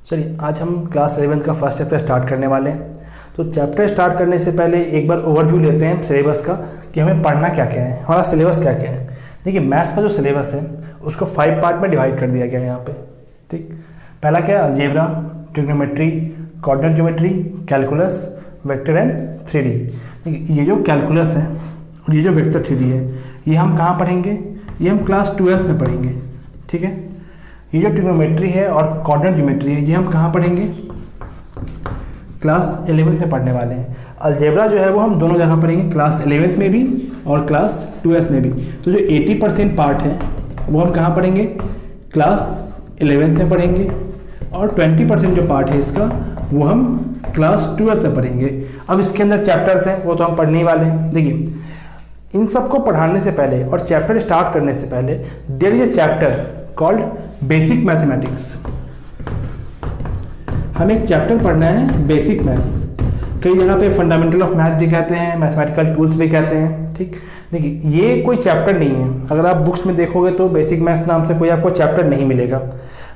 चलिए आज हम क्लास 11 का फर्स्ट चैप्टर स्टार्ट करने वाले हैं। तो चैप्टर स्टार्ट करने से पहले एक बार ओवरव्यू लेते हैं सिलेबस का कि हमें पढ़ना क्या क्या है, हमारा सिलेबस क्या क्या है। देखिए मैथ्स का जो सिलेबस है उसको 5 पार्ट में डिवाइड कर दिया गया है यहाँ पे। ठीक, पहला क्या है algebra, trigonometry, coordinate geometry, calculus, vector and 3D। देखिए ये जो कैलकुलस है और ये जो वेक्टर 3D है ये हम कहाँ पढ़ेंगे, ये हम क्लास 12 में पढ़ेंगे। ठीक है, ये जो ट्रिग्नोमेट्री है और कोऑर्डिनेट ज्योमेट्री है ये हम कहाँ पढ़ेंगे, क्लास 11 में पढ़ने वाले हैं। अलजेब्रा जो है वो हम दोनों जगह पढ़ेंगे, क्लास 11 में भी और क्लास 12 में भी। तो जो 80% पार्ट है वो हम कहाँ पढ़ेंगे, क्लास 11 में पढ़ेंगे, और 20% जो पार्ट है इसका वो हम क्लास 12 में पढ़ेंगे। अब इसके अंदर चैप्टर्स हैं वो तो हम पढ़ने ही वाले हैं। देखिए इन सबको पढ़ाने से पहले और चैप्टर स्टार्ट करने से पहले there is a chapter called basic mathematics. हमें एक चैप्टर पढ़ना है बेसिक मैथ्स, कई जगह पे फंडामेंटल ऑफ मैथ भी कहते हैं, मैथमेटिकल टूल्स भी कहते हैं। ठीक, देखिए ये कोई चैप्टर नहीं है, अगर आप बुक्स में देखोगे तो बेसिक मैथ्स नाम से कोई आपको चैप्टर नहीं मिलेगा।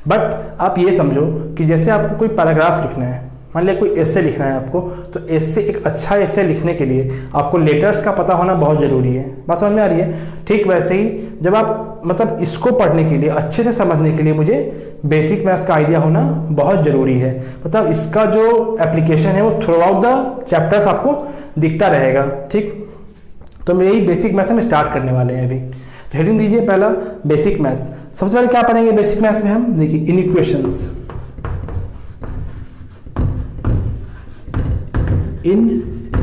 बट आप ये समझो कि जैसे आपको कोई पैराग्राफ लिखना है, मान लिया कोई एस्से लिखना है आपको, तो एस्से एक अच्छा एस्से लिखने के लिए आपको लेटर्स का पता होना बहुत ज़रूरी है। बात समझ में आ रही है। ठीक वैसे ही जब आप मतलब इसको पढ़ने के लिए, अच्छे से समझने के लिए मुझे बेसिक मैथ्स का आइडिया होना बहुत ज़रूरी है। मतलब इसका जो एप्लीकेशन है वो थ्रू आउट द चैप्टर्स आपको दिखता रहेगा। ठीक, तो हम यही बेसिक मैथ्स में स्टार्ट करने वाले हैं अभी। तो हेडिंग दीजिए पहला बेसिक मैथ्स। सबसे पहले क्या पढ़ेंगे बेसिक मैथ्स में हम, देखिए इनइक्वेशंस, इन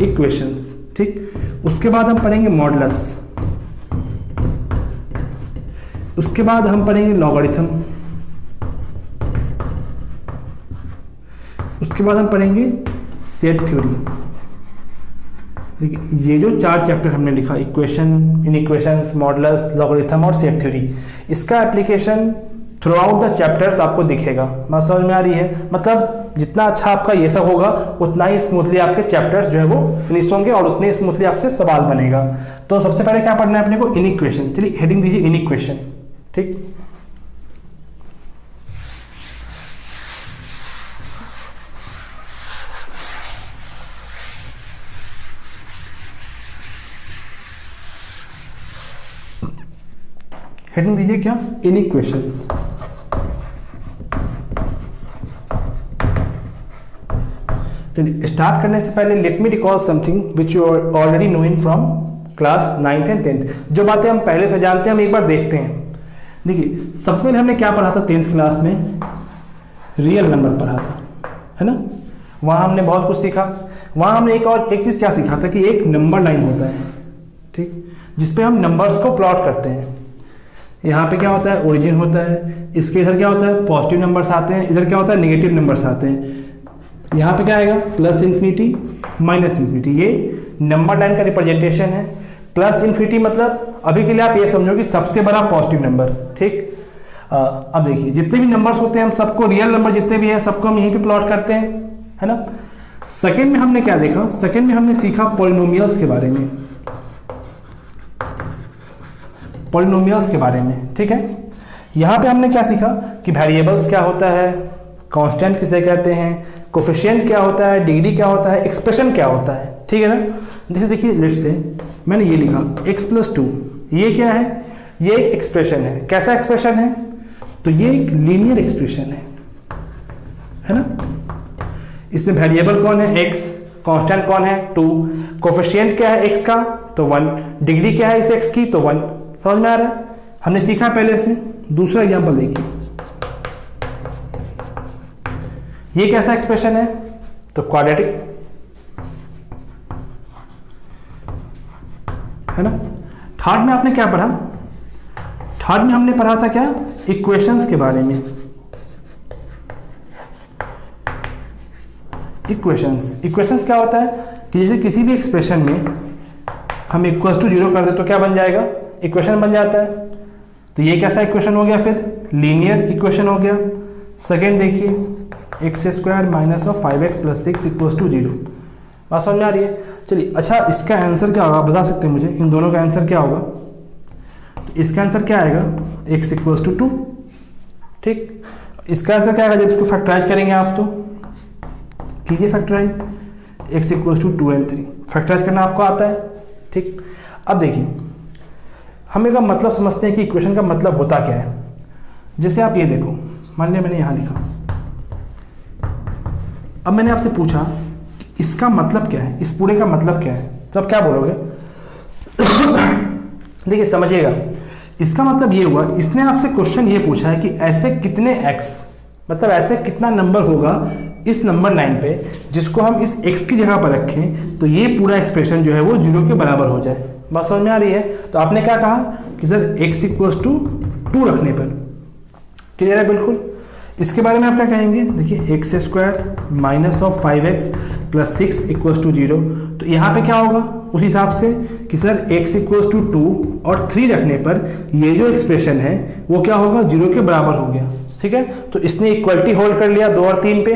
इक्वेशंस। ठीक, उसके बाद हम पढ़ेंगे मॉडुलस, उसके बाद हम पढ़ेंगे लॉगरिथम, उसके बाद हम पढ़ेंगे सेट थ्योरी। देखिए ये जो 4 चैप्टर हमने लिखा, इक्वेशन, इनइक्वेशंस, मॉडुलस, लॉगरिथम और सेट थ्योरी, इसका application through out the chapters आपको दिखेगा। बात समझ में आ रही है। मतलब जितना अच्छा आपका ये सब होगा उतना ही स्मूथली आपके चैप्टर्स जो है वो फिनिश होंगे और उतने स्मूथली आपसे सवाल बनेगा। तो सबसे पहले क्या पढ़ना है अपने को, इनइक्वेशन। चलिए हेडिंग दीजिए इनइक्वेशन। ठीक, हेडिंग दीजिए क्या, इनइक्वेशंस। चलिए स्टार्ट करने से पहले let me recall something which you already knowing from class 9th and 10th। जो बातें हम पहले से जानते हैं हम एक बार देखते हैं। देखिए सबसे पहले हमने क्या पढ़ा था 10th क्लास में, रियल नंबर पढ़ा था, है ना। वहाँ हमने बहुत कुछ सीखा। वहाँ हमने एक चीज़ क्या सीखा था कि एक नंबर लाइन होता है, ठीक, जिसपे हम नंबर्स को प्लॉट करते हैं। यहाँ पे क्या होता है, ओरिजिन होता है, इसके इधर क्या होता है, पॉजिटिव नंबर्स आते हैं, इधर क्या होता है, नेगेटिव नंबर्स आते हैं। यहाँ पे क्या आएगा, प्लस इन्फिनिटी, माइनस इन्फिनिटी, ये नंबर लाइन का रिप्रेजेंटेशन है। प्लस इन्फिनिटी मतलब अभी के लिए आप ये समझो कि सबसे बड़ा पॉजिटिव नंबर। ठीक, अब देखिए जितने भी नंबर्स होते हैं हम सबको, रियल नंबर जितने भी हैं सबको हम यहीं पे प्लॉट करते हैं, है ना। सेकेंड में हमने क्या देखा, सेकेंड में हमने सीखा पॉलिनोमियल्स के बारे में, पॉलिनोमियल्स के बारे में। ठीक है, यहाँ पे हमने क्या सीखा कि वेरिएबल्स क्या होता है, कांस्टेंट किसे कहते हैं, कोफिशिएंट क्या होता है, डिग्री क्या होता है, एक्सप्रेशन क्या होता है। ठीक है ना। जैसे देखिए लेट्स से मैंने ये लिखा x+2, ये क्या है, ये एक एक्सप्रेशन है। कैसा एक्सप्रेशन है, तो ये एक लीनियर एक्सप्रेशन है ना। इसमें वेरिएबल कौन है, x, कांस्टेंट कौन है, 2, कोफिशिएंट क्या है x का, तो 1, डिग्री क्या है इस x की, तो 1। समझ में आ रहा है, हमने सीखा पहले से। दूसरा एग्जांपल देखिए, ये कैसा एक्सप्रेशन है, तो क्वाड्रेटिक, है ना। थर्ड में आपने क्या पढ़ा, थर्ड में हमने पढ़ा था क्या, इक्वेशंस के बारे में। इक्वेशंस क्या होता है कि जैसे किसी भी एक्सप्रेशन में हम (0 कर दे तो क्या बन जाएगा, इक्वेशन बन जाता है। तो ये कैसा इक्वेशन हो गया, फिर लीनियर इक्वेशन हो गया। सेकेंड देखिए, x² - 5x + 6 = 0। बात समझ में आ रही है। चलिए अच्छा इसका आंसर क्या होगा, बता सकते हैं मुझे, इन दोनों का आंसर क्या होगा। तो इसका आंसर क्या आएगा, x = 2। ठीक, इसका आंसर क्या आएगा जब इसको फैक्टराइज करेंगे आप, तो कीजिए factorise, x equals to 2 and 3 factorise करना आपको आता है। ठीक, अब देखिए हम इसका मतलब समझते हैं कि इक्वेशन का मतलब होता क्या है। जैसे आप ये देखो, मान लिया मैंने यहाँ लिखा, अब मैंने आपसे पूछा कि इसका मतलब क्या है, इस पूरे का मतलब क्या है, तो आप क्या बोलोगे? देखिए समझिएगा, इसका मतलब ये हुआ, इसने आपसे क्वेश्चन ये पूछा है कि ऐसे कितने x, मतलब ऐसे कितना नंबर होगा इस नंबर लाइन पे जिसको हम इस x की जगह पर रखें तो ये पूरा एक्सप्रेशन जो है वो 0 के बराबर हो जाए। बात समझ में आ रही है? तो आपने क्या कहा कि सर x इक्वल्स टू 2 रखने पर, क्लियर है बिल्कुल। इसके बारे में आप क्या कहेंगे? देखिए x square minus of 5x plus 6 equals to 0, तो यहाँ पे क्या होगा उस हिसाब से कि सर x इक्वल्स टू 2 और 3 रखने पर ये जो एक्सप्रेशन है वो क्या होगा, 0 के बराबर हो गया। ठीक है, तो इसने इक्वलिटी होल्ड कर लिया 2 और 3 पे।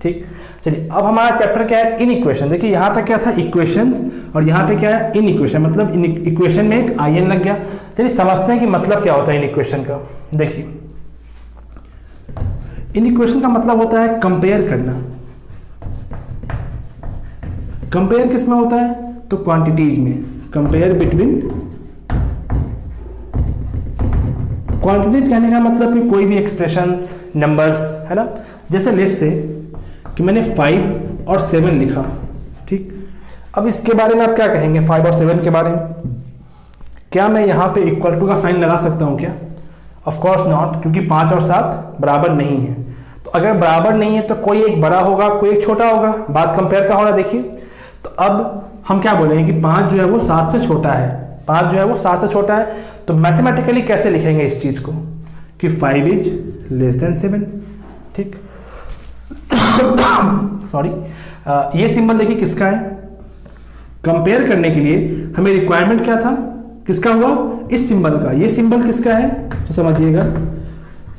ठीक, चलिए अब हमारा चैप्टर क्या है, इन इक्वेशन। देखिए यहाँ तक क्या था, इक्वेशंस, और यहाँ पे क्या है, इन इक्वेशन, मतलब इन इक्वेशन में एक IN लग गया। चलिए समझते हैं कि मतलब क्या होता है इन इक्वेशन का। देखिए इन इक्वेशन का मतलब होता है कंपेयर करना। कंपेयर किस में होता है, तो क्वांटिटीज में, कंपेयर बिटवीन क्वांटिटीज। कहने का मतलब कि कोई भी एक्सप्रेशंस, नंबर्स, है ना। जैसे लेट्स से कि मैंने 5 और 7 लिखा। ठीक, अब इसके बारे में आप क्या कहेंगे, 5 और 7 के बारे में? क्या मैं यहाँ पे इक्वल टू का साइन लगा सकता हूँ क्या? ऑफ कोर्स नॉट, क्योंकि 5 और 7 बराबर नहीं है। तो अगर बराबर नहीं है तो कोई एक बड़ा होगा, कोई एक छोटा होगा, बात कंपेयर का हो रहा है। देखिए तो अब हम क्या बोलेंगे कि 5 जो है वो 7 से छोटा है, 5 जो है वो 7 से छोटा है। तो मैथमेटिकली कैसे लिखेंगे इस चीज को कि 5 इज लेस देन 7। ठीक, सॉरी, ये सिंबल देखिए किसका है, कंपेयर करने के लिए हमें रिक्वायरमेंट क्या था, किसका हुआ, इस सिंबल का। ये सिंबल किसका है, तो समझिएगा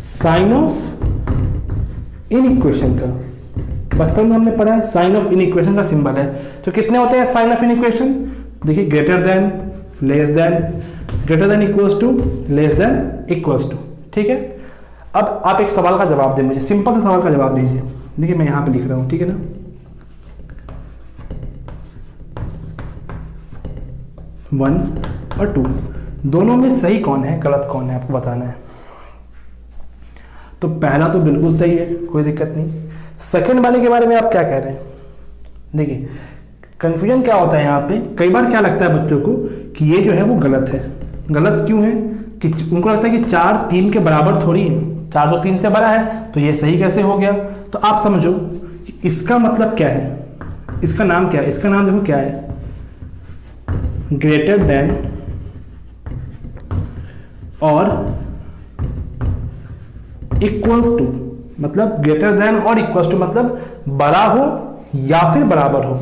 साइन ऑफ इन इक्वेशन का। बचपन में हमने पढ़ा है साइन ऑफ इन इक्वेशन का सिंबल है। तो कितने होते हैं साइन ऑफ इन इक्वेशन? देखिए greater than, less than, greater than equals to, less than equals to. ठीक है, अब आप एक सवाल का जवाब दें मुझे, सिंपल सा सवाल का जवाब दीजिए। देखिए मैं यहां पे लिख रहा हूं, ठीक है ना। 1 और 2 दोनों में सही कौन है, गलत कौन है, आपको बताना है। तो पहला तो बिल्कुल सही है, कोई दिक्कत नहीं। सेकंड वाले के बारे में आप क्या कह रहे हैं? देखिए कंफ्यूजन क्या होता है यहाँ पे, कई बार क्या लगता है बच्चों को कि ये जो है वो गलत है। गलत क्यों है कि उनको लगता है कि 4 3 के बराबर थोड़ी है, 4 तो 3 से बड़ा है, तो ये सही कैसे हो गया। तो आप समझो कि इसका मतलब क्या है, इसका नाम क्या है, इसका नाम देखो क्या है, ग्रेटर देन और इक्वल्स टू। मतलब ग्रेटर देन और इक्वल्स टू मतलब बड़ा हो या फिर बराबर हो,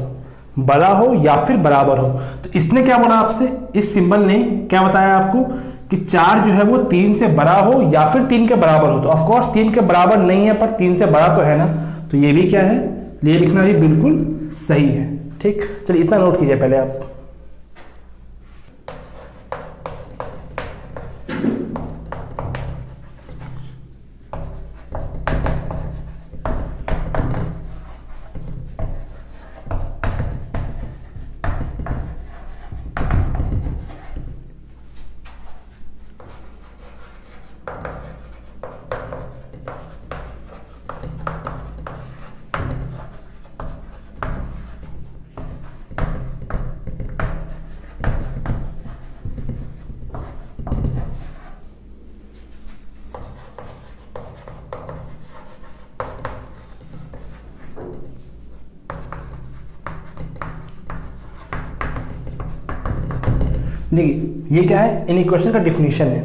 बड़ा हो या फिर बराबर हो। तो इसने क्या बोला आपसे, इस सिंबल ने क्या बताया आपको कि 4 जो है वो 3 से बड़ा हो या फिर 3 के बराबर हो। तो ऑफ कोर्स 3 के बराबर नहीं है, पर 3 से बड़ा तो है ना, तो ये भी क्या है, ये लिखना भी बिल्कुल सही है। ठीक, चलिए इतना नोट कीजिए पहले आप। देखिए ये क्या है, इन इक्वेशन का डिफिनीशन है।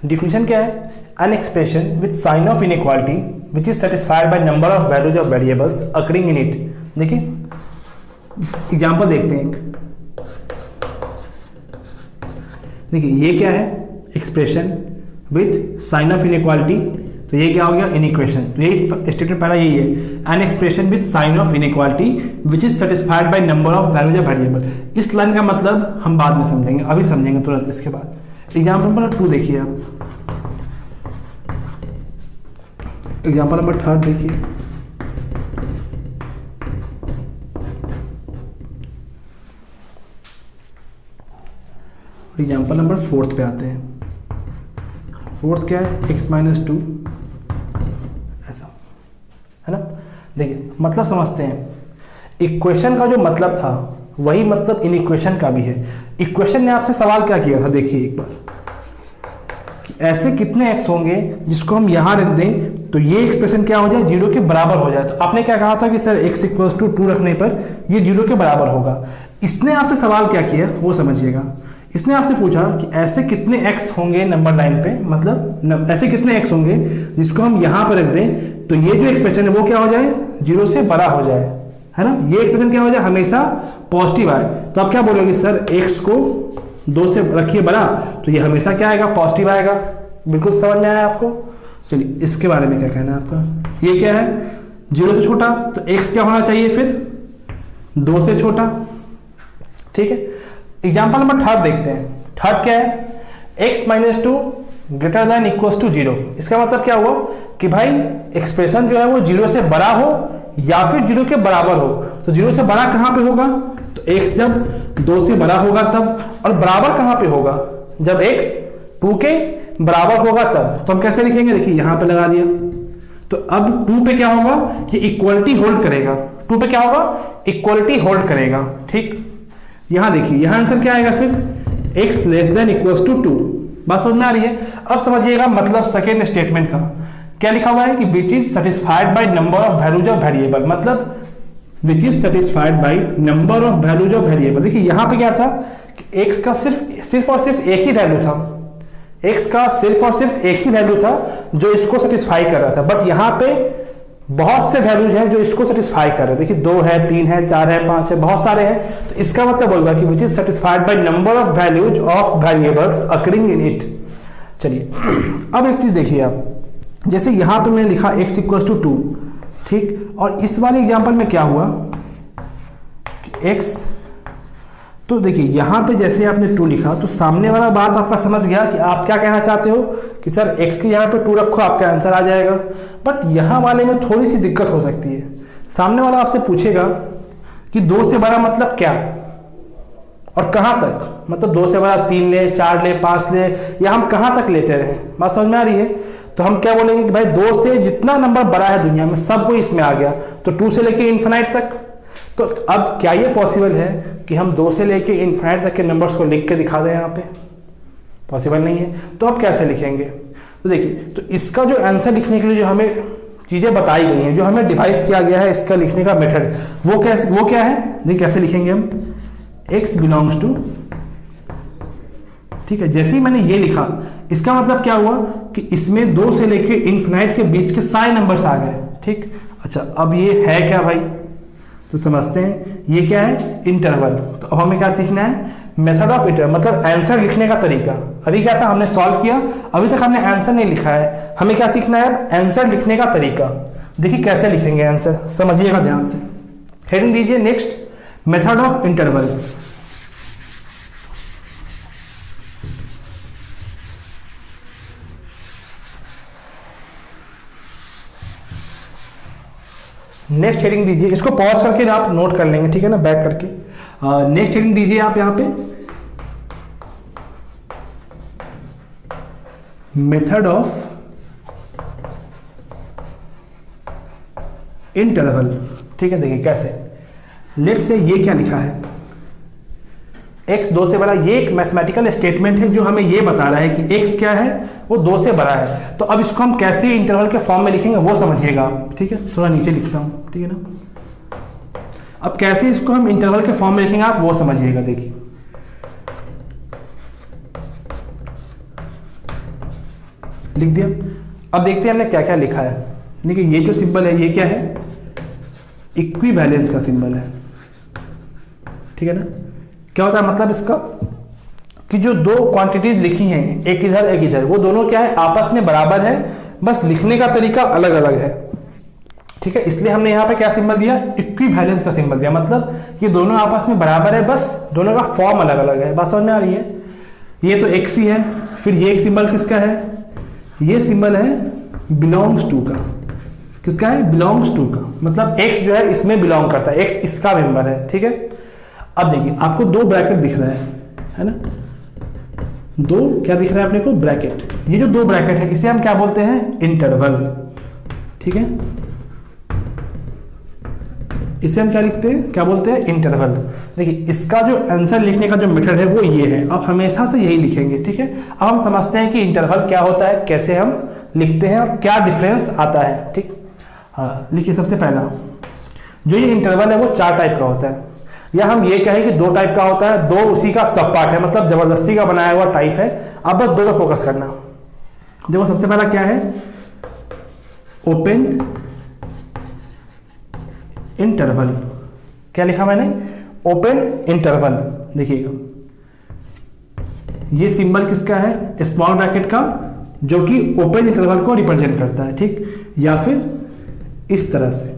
डिफिनीशन क्या है, an expression with sign of inequality which is satisfied by number of values of variables occurring in it. देखिए एग्जांपल देखते हैं एक। देखिए ये क्या है, expression with sign of inequality, तो ये क्या हो गया, इन इक्वेशन। तो यही स्टेटमेंट पहला यही है, an expression with sign of inequality which is satisfied by number of values of variable. इस लाइन का मतलब हम बाद में समझेंगे, अभी समझेंगे तुरंत इसके बाद। एग्जाम्पल नंबर 2 देखिए आप। एग्जाम्पल नंबर 3 देखिए, एग्जाम्पल नंबर 4 पे आते हैं। 4 क्या है, x - 2 ऐसा है ना। देखिए मतलब समझते हैं, इक्वेशन का जो मतलब था वही मतलब इन इक्वेशन का भी है। इक्वेशन ने आपसे सवाल क्या किया था, देखिए एक बार, कि ऐसे कितने x होंगे जिसको हम यहाँ रख दें तो ये एक्सप्रेशन क्या हो जाए, 0 के बराबर हो जाए। तो आपने क्या कहा था कि सर x = 2 रखने पर ये 0 के बराबर होगा। इसने आपसे सवाल क्या किया वो समझिएगा। इसने आपसे पूछा कि ऐसे कितने x होंगे नंबर लाइन पे, मतलब ऐसे कितने x होंगे जिसको हम यहाँ पर रख दें तो ये जो एक्सप्रेशन है वो क्या हो जाए, 0 से बड़ा हो जाए, है ना। ये एक्सप्रेशन क्या हो जाए, हमेशा पॉजिटिव आए। तो आप क्या बोलोगे, सर x को 2 से रखिए बड़ा तो ये हमेशा क्या आएगा, पॉजिटिव आएगा। बिल्कुल समझ में आया आपको। चलिए इसके बारे में क्या कहना है आपका, ये क्या है, 0 से छोटा, तो x क्या होना चाहिए फिर, 2 से छोटा। ठीक है, एग्जाम्पल नंबर 3 देखते हैं। 3 क्या है, x - 2 > 0। इसका मतलब क्या हुआ कि भाई एक्सप्रेशन जो है वो 0 से बड़ा हो या फिर 0 के बराबर हो। तो 0 से बड़ा कहाँ पे होगा, तो x जब 2 से बड़ा होगा तब, और बराबर कहाँ पे होगा, जब x 2 के बराबर होगा तब। तो हम कैसे लिखेंगे, देखिए यहाँ पे लगा दिया। तो अब 2 पे क्या होगा, कि इक्वलिटी होल्ड करेगा। 2 पे क्या होगा, इक्वलिटी होल्ड करेगा। ठीक, यहां देखिए, यहां आंसर क्या आएगा फिर, x <= 2। बात समझ में आ रही है। अब समझिएगा मतलब सेकेंड स्टेटमेंट का क्या लिखा हुआ है, कि which is satisfied by number of values of variable, मतलब which is satisfied by number of values of variable. देखिए यहां पे क्या था कि x का सिर्फ और सिर्फ एक ही वैल्यू था, x का सिर्फ और सिर्फ एक ही वैल्यू था जो इसको सेटिस्फाई कर रहा था। बट यहाँ पे बहुत से वैल्यूज हैं जो इसको सेटिस्फाई कर रहे हैं। देखिए 2 है, 3 है, 4 है, 5 है, बहुत सारे हैं। तो इसका मतलब होगा कि which is satisfied by number of values of variables occurring in it. चलिए अब एक चीज देखिए आप, जैसे यहाँ पे मैंने लिखा x = 2, ठीक, और इस वाले एग्जाम्पल में क्या हुआ कि x, तो देखिए यहाँ पे जैसे आपने 2 लिखा तो सामने वाला बात आपका समझ गया कि आप क्या कहना चाहते हो कि सर x के यहाँ पे 2 रखो, आपका आंसर आ जाएगा। बट यहाँ वाले में थोड़ी सी दिक्कत हो सकती है। सामने वाला आपसे पूछेगा कि 2 से बड़ा मतलब क्या और कहाँ तक, मतलब 2 से बड़ा 3 ले, 4 ले, 5 ले, या हम कहाँ तक लेते रहे। बात समझ में आ रही है। तो हम क्या बोलेंगे कि भाई 2 से जितना नंबर बड़ा है दुनिया में सब कोई इसमें आ गया, तो 2 से लेके इन्फिनाइट तक। तो अब क्या ये पॉसिबल है कि हम 2 से लेके इन्फिनाइट तक के नंबर्स को लिख के दिखा दें, यहाँ पे पॉसिबल नहीं है। तो अब कैसे लिखेंगे, तो देखिए, तो इसका जो आंसर लिखने के लिए जो हमें चीजें बताई गई हैं, जो हमें डिवाइस किया गया है इसका लिखने का मेथड, वो क्या है, देखिए कैसे लिखेंगे हम, x बिलोंग्स टू, ठीक है। जैसे ही मैंने ये लिखा, इसका मतलब क्या हुआ कि इसमें 2 से लेके इन्फिनाइट के बीच के सारे नंबर्स आ गए। ठीक, अच्छा अब ये है क्या भाई, तो समझते हैं ये क्या है, इंटरवल। तो अब हमें क्या सीखना है, मेथड ऑफ इंटरवल, मतलब आंसर लिखने का तरीका। अभी क्या था, हमने सॉल्व किया, अभी तक हमने आंसर नहीं लिखा है। हमें क्या सीखना है, आंसर लिखने का तरीका। देखिए कैसे लिखेंगे आंसर, समझिएगा ध्यान से। हेडिंग दीजिए next, method of interval. Next heading दीजिए, इसको पॉज करके आप नोट कर लेंगे, ठीक है ना, बैक करके। नेक्स्ट हेडिंग दीजिए आप यहाँ पे, मेथड ऑफ इंटरवल। ठीक है, देखिए कैसे, लेट से ये क्या लिखा है, x 2 से बड़ा, ये एक मैथमेटिकल स्टेटमेंट है जो हमें ये बता रहा है कि x क्या है, वो 2 से बड़ा है। तो अब इसको हम कैसे इंटरवल के फॉर्म में लिखेंगे वो समझिएगा आप, ठीक है। थोड़ा नीचे लिखता हूँ, ठीक है ना। अब कैसे इसको हम इंटरवल के फॉर्म में लिखेंगे आप वो समझिएगा। देखिए लिख दिया। अब देखते हैं हमने क्या क्या लिखा है। देखिए ये जो सिंबल है ये क्या है, इक्विवेलेंस का सिंबल है, ठीक है ना। क्या होता है मतलब इसका, कि जो 2 क्वांटिटीज लिखी हैं, एक इधर एक इधर, वो दोनों क्या है, आपस में बराबर है, बस लिखने का तरीका अलग अलग है, ठीक है। इसलिए हमने यहाँ पे क्या सिंबल दिया, इक्विवेलेंस का सिंबल दिया, मतलब ये दोनों आपस में बराबर है, बस दोनों का फॉर्म अलग अलग है। बात समझ में आ रही है। ये तो x ही है, फिर ये एक सिंबल किसका है, ये सिंबल है बिलोंग्स टू का। किसका है, बिलोंग्स टू का, मतलब x जो है इसमें बिलोंग करता है, x इसका मेंबर है, ठीक है। अब देखिए आपको दो ब्रैकेट दिख रहा है ना, दो क्या दिख रहा है अपने को, ब्रैकेट। ये जो दो ब्रैकेट है इसे हम क्या बोलते हैं, इंटरवल, ठीक है। इसे हम क्या लिखते हैं, क्या बोलते हैं, इंटरवल। देखिए इसका जो आंसर लिखने का जो मेथड है वो ये है, आप हमेशा से यही लिखेंगे, ठीक है। अब हम समझते हैं कि इंटरवल क्या होता है, कैसे हम लिखते हैं और क्या डिफरेंस आता है, ठीक। हाँ लिखिए, सबसे पहला जो ये इंटरवल है वो 4 टाइप का होता है, या हम ये कहें कि 2 टाइप का होता है, 2 उसी का सब पार्ट है, मतलब जबरदस्ती का बनाया हुआ टाइप है। आप बस 2 पर फोकस करना। देखो सबसे पहला क्या है, ओपन इंटरवल। क्या लिखा मैंने, ओपन इंटरवल। देखिएगा ये सिंबल किसका है, स्मॉल ब्रैकेट का, जो कि ओपन इंटरवल को रिप्रेजेंट करता है, ठीक। या फिर इस तरह से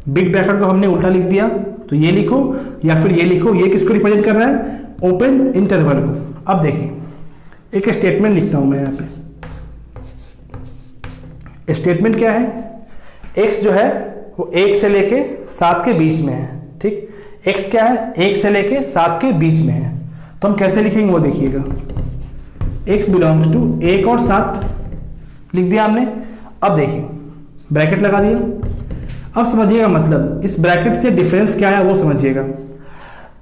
बिग ब्रैकेट को हमने उल्टा लिख दिया तो ये लिखो, या फिर ये लिखो, ये किसको रिप्रेजेंट कर रहा है, ओपन इंटरवल को। अब देखिए एक स्टेटमेंट लिखता हूं मैं यहां पे। स्टेटमेंट क्या है, x जो है वो 1 से लेके 7 के बीच में है, ठीक। x क्या है, 1 से लेके 7 के बीच में है, तो हम कैसे लिखेंगे वो देखिएगा। x बिलोंग्स टू 1 और 7 लिख दिया हमने। अब देखिए ब्रैकेट लगा दिया। अब समझिएगा, मतलब इस ब्रैकेट से डिफरेंस क्या है वो समझिएगा।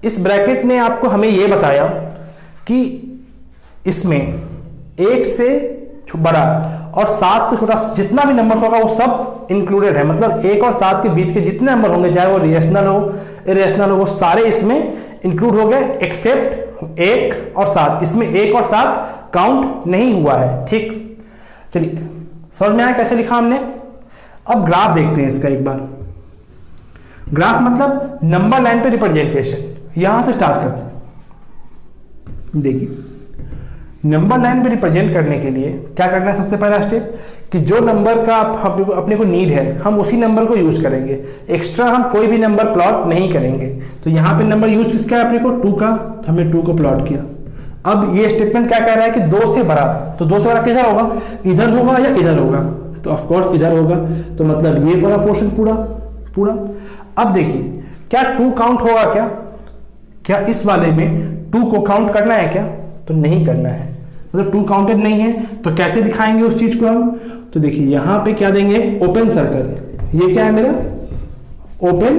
इस ब्रैकेट ने आपको हमें ये बताया कि इसमें 1 से बड़ा और 7 से छोटा जितना भी नंबर होगा वो सब इंक्लूडेड है, मतलब 1 और 7 के बीच के जितने नंबर होंगे, चाहे वो रेशनल हो इरेशनल हो, वो सारे इसमें इंक्लूड हो गए एक्सेप्ट 1 और 7। इसमें 1 और 7 काउंट नहीं हुआ है, ठीक। चलिए समझ में आया कैसे लिखा हमने। अब ग्राफ देखते हैं इसका एक बार। ग्राफ मतलब नंबर लाइन पे रिप्रेजेंटेशन, यहां से स्टार्ट करते हैं। देखिए नंबर लाइन पे रिप्रेजेंट करने के लिए क्या करना है, सबसे पहला स्टेप कि जो नंबर का अपने को नीड है हम उसी नंबर को यूज करेंगे, एक्स्ट्रा हम कोई भी नंबर प्लॉट नहीं करेंगे। तो यहाँ पे नंबर यूज किसका है अपने को, 2 का, तो हमने 2 को प्लॉट किया। अब ये स्टेटमेंट क्या कह रहा है कि 2 से बड़ा, तो 2 से बड़ा किधर होगा, इधर होगा या इधर होगा, तो ऑफकोर्स इधर होगा, तो मतलब ये वाला पोर्शन पूरा। अब देखिए क्या 2 काउंट होगा, क्या इस वाले में 2 को काउंट करना है क्या, तो नहीं करना है, मतलब 2 काउंटेड नहीं है। तो कैसे दिखाएंगे उस चीज को हम, तो देखिए यहां पे क्या देंगे, ओपन सर्कल। ये क्या है मेरा, ओपन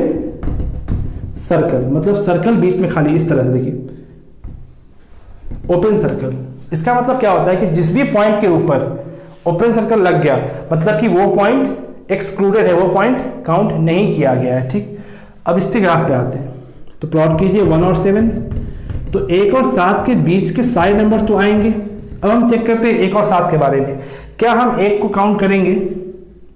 सर्कल, मतलब सर्कल बीच में खाली, इस तरह से देखिए ओपन सर्कल। इसका मतलब क्या होता है कि जिस भी पॉइंट के ऊपर ओपन सर्कल लग गया मतलब कि वो पॉइंट एक्सक्लूडेड है, वो पॉइंट काउंट नहीं किया गया है, ठीक। अब इसके ग्राफ पे आते हैं, तो प्लॉट कीजिए 1 और 7, तो 1 और 7 के बीच के सारे नंबर्स तो आएंगे। अब हम चेक करते हैं 1 और 7 के बारे में, क्या हम 1 को काउंट करेंगे,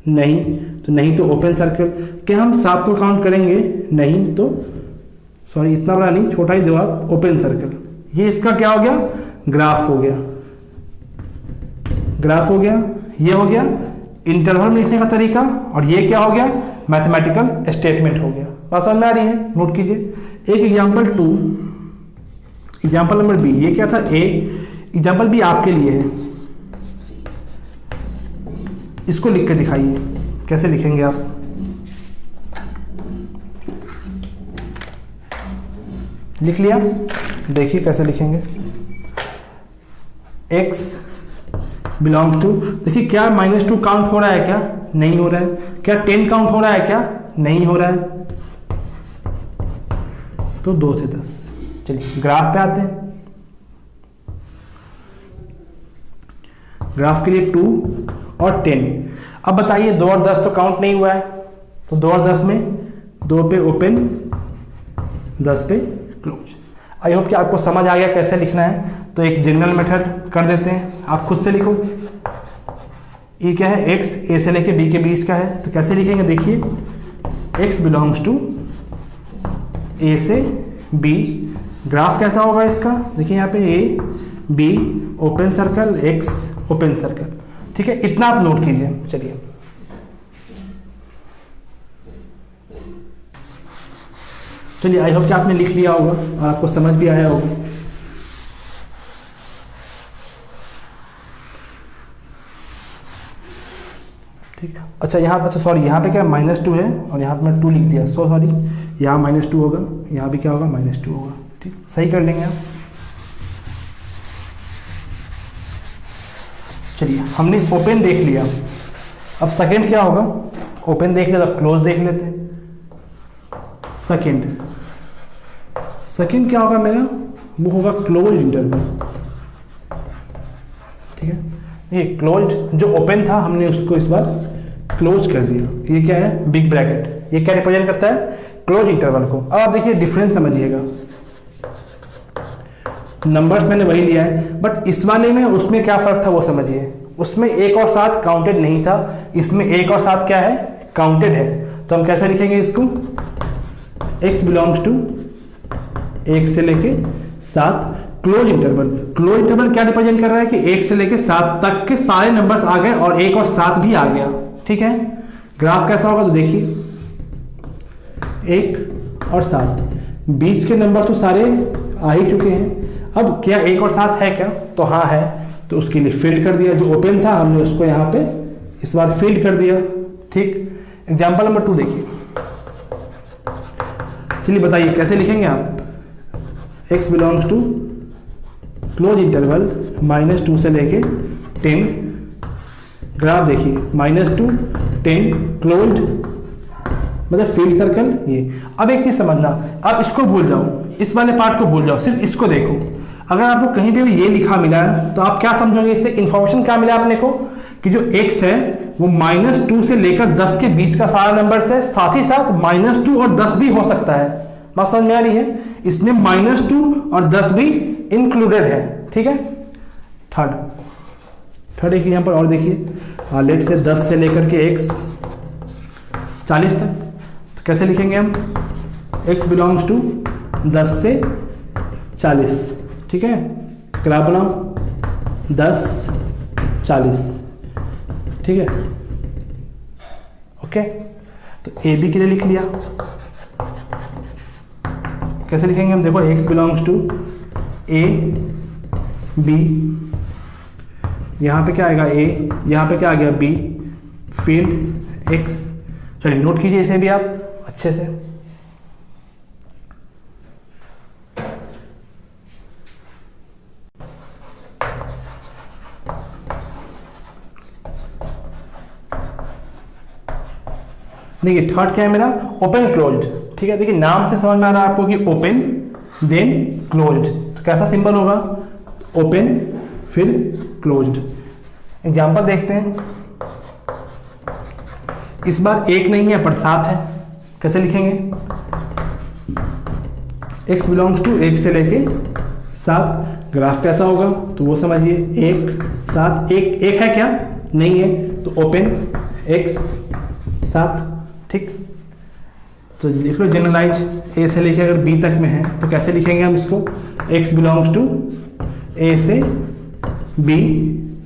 नहीं, तो नहीं तो ओपन सर्कल। क्या हम 7 को काउंट करेंगे, नहीं, तो सॉरी इतना बड़ा नहीं, छोटा ही दो आप, ओपन सर्कल। ये इसका क्या हो गया, ग्राफ हो गया, ग्राफ हो गया। ये हो गया इंटरवल में लिखने का तरीका, और ये क्या हो गया, मैथमेटिकल स्टेटमेंट हो गया। बात समझ में आ रही है, नोट कीजिए। एक एग्जाम्पल 2, एग्जाम्पल नंबर बी, ये क्या था, ए। एग्जाम्पल बी आपके लिए है, इसको लिख के दिखाइए, कैसे लिखेंगे आप। लिख लिया, देखिए कैसे लिखेंगे। x बिलोंग्स टू, देखिए क्या -2 काउंट हो रहा है क्या, नहीं हो रहा है। क्या 10 काउंट हो रहा है क्या, नहीं हो रहा है, तो 2 से 10। चलिए ग्राफ पे आते हैं। ग्राफ के लिए 2 और 10। अब बताइए 2 और 10 तो काउंट नहीं हुआ है, तो 2 और 10 में 2 पे ओपन, 10 पे क्लोज। आई होप कि आपको समझ आ गया कैसे लिखना है। तो एक जनरल मेथड कर देते हैं, आप खुद से लिखो। ये क्या है, x a से लेके b के बीच का है, तो कैसे लिखेंगे, देखिए x बिलोंग्स टू a से b। ग्राफ कैसा होगा इसका, देखिए यहाँ पे a b open circle x open circle, ठीक है। इतना आप नोट कीजिए। चलिए चलिए आई होप कि आपने लिख लिया होगा और आपको समझ भी आया होगा। ठीक है। अच्छा यहाँ अच्छा सॉरी, यहाँ पे क्या -2 है और यहाँ पे मैं 2 लिख दिया, सॉरी, यहाँ -2 होगा, यहाँ भी क्या होगा -2 होगा। ठीक, सही कर लेंगे आप। चलिए हमने ओपन देख लिया, अब सेकंड क्या होगा, ओपन देख लिया, अब क्लोज देख लेते हैं। सेकंड क्या होगा मेरा, वो होगा क्लोज इंटरवल। ठीक है, ये क्लोज जो ओपन था हमने उसको इस बार क्लोज कर दिया। ये क्या है, बिग ब्रैकेट, ये क्या रिप्रेजेंट करता है, क्लोज इंटरवल को। अब आप देखिए डिफरेंस समझिएगा, नंबर्स मैंने वही लिया है, बट इस वाले में उसमें क्या फर्क था वो समझिए। उसमें 1 और 7 काउंटेड नहीं था, इसमें 1 और 7 क्या है, काउंटेड है। तो हम कैसे लिखेंगे इसको, x बिलोंग्स टू 1 से लेके 7 क्लोज इंटरवल। क्लोज इंटरवल क्या रिप्रेजेंट कर रहा है कि 1 से लेके 7 तक के सारे नंबर्स आ गए और 1 और 7 भी आ गया। ठीक है, ग्राफ कैसा होगा तो देखिए 1 और 7, बीच के नंबर तो सारे आ ही चुके हैं। अब क्या 1 और 7 है क्या, तो हाँ है, तो उसके लिए फिल्ड कर दिया, जो ओपन था हमने उसको यहाँ पे इस बार फिल्ड कर दिया। ठीक, एग्जाम्पल नंबर 2 देखिए, चलिए बताइए कैसे लिखेंगे आप, x belongs to closed interval -2 से लेके 10, ग्राफ देखिए -2 10 क्लोज्ड मतलब फील्ड सर्कल ये। अब एक चीज समझना, आप इसको भूल जाओ, इस वाले पार्ट को भूल जाओ, सिर्फ इसको देखो। अगर आपको कहीं पे भी ये लिखा मिला है तो आप क्या समझोगे, इससे इंफॉर्मेशन क्या मिला आपने को कि जो x है वो -2 से लेकर 10 के बीच का सारा नंबर है, साथ ही साथ -2 और 10 भी हो सकता है। बात समझ में आ रही है, इसमें -2 और 10 भी इंक्लूडेड है। ठीक है, थर्ड एक यहाँ पर और देखिए, लेट से 10 से लेकर के x 40 तक, तो कैसे लिखेंगे हम, x बिलोंग्स टू 10 से 40। ठीक है, ग्राफ बनाओ 10 40। ठीक है, ओके, तो ए बी के लिए लिख लिया। कैसे लिखेंगे हम, देखो x belongs to A B, यहाँ पे क्या आएगा a, यहाँ पे क्या आ गया b, फील्ड x। चलिए नोट कीजिए इसे भी आप अच्छे से। देखिए थर्ड क्या है मेरा, ओपन क्लोज्ड। ठीक है, देखिए नाम से समझ में आ रहा है आपको कि ओपन देन क्लोज्ड, तो कैसा सिंबल होगा, ओपन फिर क्लोज्ड। एग्जांपल देखते हैं, इस बार 1 नहीं है पर 7 है, कैसे लिखेंगे, x बिलोंग्स टू 1 से लेके 7, ग्राफ कैसा होगा तो वो समझिए, 1 7 1 है क्या, नहीं है, तो ओपन x 7। ठीक, तो लिख लो जनरलाइज, ए से लेके अगर बी तक में है तो कैसे लिखेंगे हम इसको, x बिलोंग्स टू ए से बी,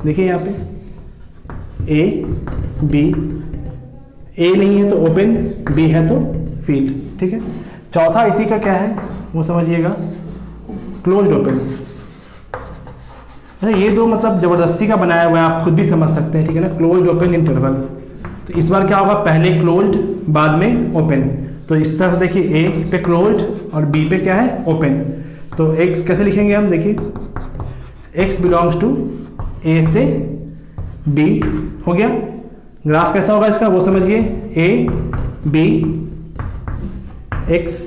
देखिए यहाँ पे ए बी, ए नहीं है तो ओपन, बी है तो फील्ड। ठीक है, चौथा इसी का क्या है वो समझिएगा, क्लोज्ड ओपन। ये दो मतलब जबरदस्ती का बनाया हुआ है, आप खुद भी समझ सकते हैं। ठीक है ना, क्लोज्ड ओपन इंटरवल। तो इस बार क्या होगा, पहले क्लोज्ड बाद में ओपन। तो इस तरह से देखिए, ए पे क्लोज्ड और बी पे क्या है, ओपन। तो एक्स कैसे लिखेंगे हम, देखिए एक्स बिलोंग्स टू ए से बी हो गया। ग्राफ कैसा होगा इसका वो समझिए, ए बी एक्स।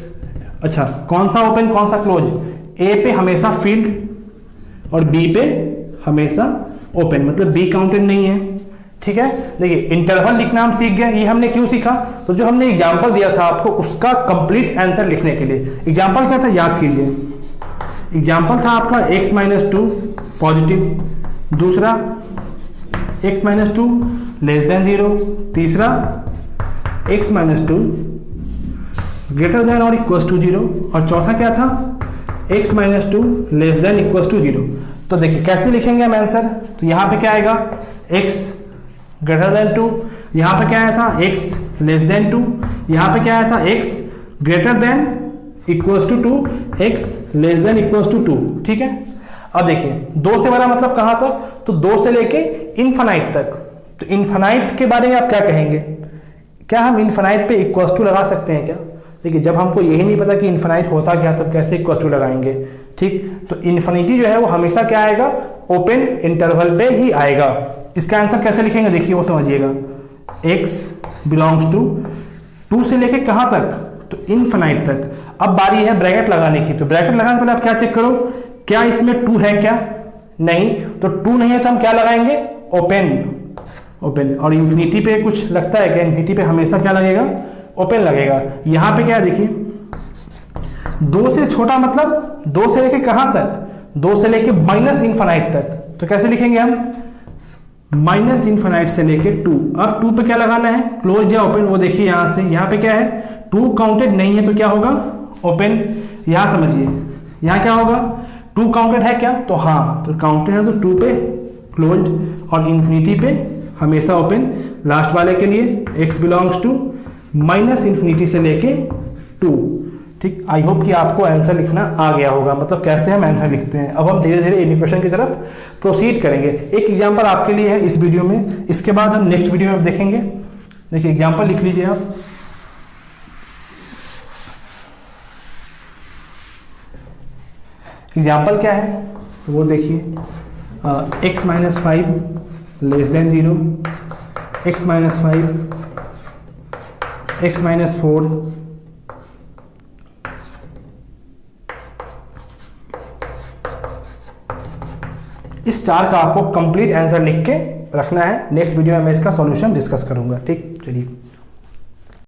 अच्छा, कौन सा ओपन कौन सा क्लोज, ए पे हमेशा फील्ड और बी पे हमेशा ओपन, मतलब बी काउंटेड नहीं है। ठीक है, देखिए इंटरवल लिखना हम सीख गए। ये हमने क्यों सीखा, तो जो हमने एग्जाम्पल दिया था आपको उसका कंप्लीट आंसर लिखने के लिए। एग्जाम्पल क्या था याद कीजिए, एग्जाम्पल था आपका x-2 पॉजिटिव, दूसरा x-2 लेस देन 0, तीसरा x-2 ग्रेटर देन और इक्वल टू 0, और चौथा क्या था x-2 less than equal to 0। तो देखिए कैसे लिखेंगे हम आंसर, तो यहाँ पे क्या आएगा, x ग्रेटर देन 2, यहाँ पे क्या आया था x लेस देन 2, यहाँ पे क्या आया था x greater than equals to 2, x less than equals to 2। ठीक है, अब देखिए 2 से बड़ा मतलब कहाँ तक, तो 2 से लेके इनफाइनाइट तक। तो इन्फिनाइट के बारे में आप क्या कहेंगे? क्या हम इन्फिनाइट पे इक्वल टू लगा सकते हैं क्या? देखिए जब हमको यही नहीं पता कि इन्फिनाइट होता क्या, तो कैसे इक्वल टू लगाएंगे? ठीक, तो इन्फिनिटी जो है वो हमेशा क्या आएगा? ओपन इंटरवल पे ही आएगा। इसका आंसर कैसे लिखेंगे देखिए, वो समझिएगा। x बिलोंग्स टू 2 से लेके कहाँ तक? तो इन्फिनाइट तक। अब बारी है ब्रैकेट लगाने की, तो ब्रैकेट लगाने से पहले आप क्या चेक करो, क्या इसमें 2 है क्या? नहीं, तो 2 नहीं है तो हम क्या लगाएंगे? ओपन। और इन्फिनिटी पे कुछ लगता है क्या? इन्फिनिटी पे हमेशा क्या लगेगा? ओपन लगेगा। यहाँ पे क्या है देखिए, 2 से छोटा मतलब 2 से लेके कहाँ तक? 2 से लेके माइनस इन्फिनाइट तक। तो कैसे लिखेंगे हम? माइनस इन्फिनाइट से लेके 2। अब 2 पे क्या लगाना है? क्लोज या ओपन? वो देखिए यहाँ से, यहाँ पे क्या है? 2 काउंटेड नहीं है तो क्या होगा? ओपन। यहाँ समझिए, यहाँ क्या होगा? 2 काउंटेड है क्या? तो हाँ, तो काउंटेड है तो 2 पे क्लोज और इन्फिनिटी पे हमेशा ओपन। लास्ट वाले के लिए x belongs to minus infinity से लेके 2। ठीक, आई होप कि आपको आंसर लिखना आ गया होगा, मतलब कैसे हम आंसर लिखते हैं। अब हम धीरे धीरे इक्वेशन की तरफ प्रोसीड करेंगे। एक एग्जांपल आपके लिए है इस वीडियो में, इसके बाद हम नेक्स्ट वीडियो में देखेंगे। देखिए एग्जांपल लिख लीजिए आप। एग्जांपल क्या है वो देखिए, x minus 5 less than 0, x minus 5, x minus 4, इस 4 का आपको कंप्लीट आंसर लिख के रखना है। नेक्स्ट वीडियो में मैं इसका सॉल्यूशन डिस्कस करूंगा। ठीक, चलिए।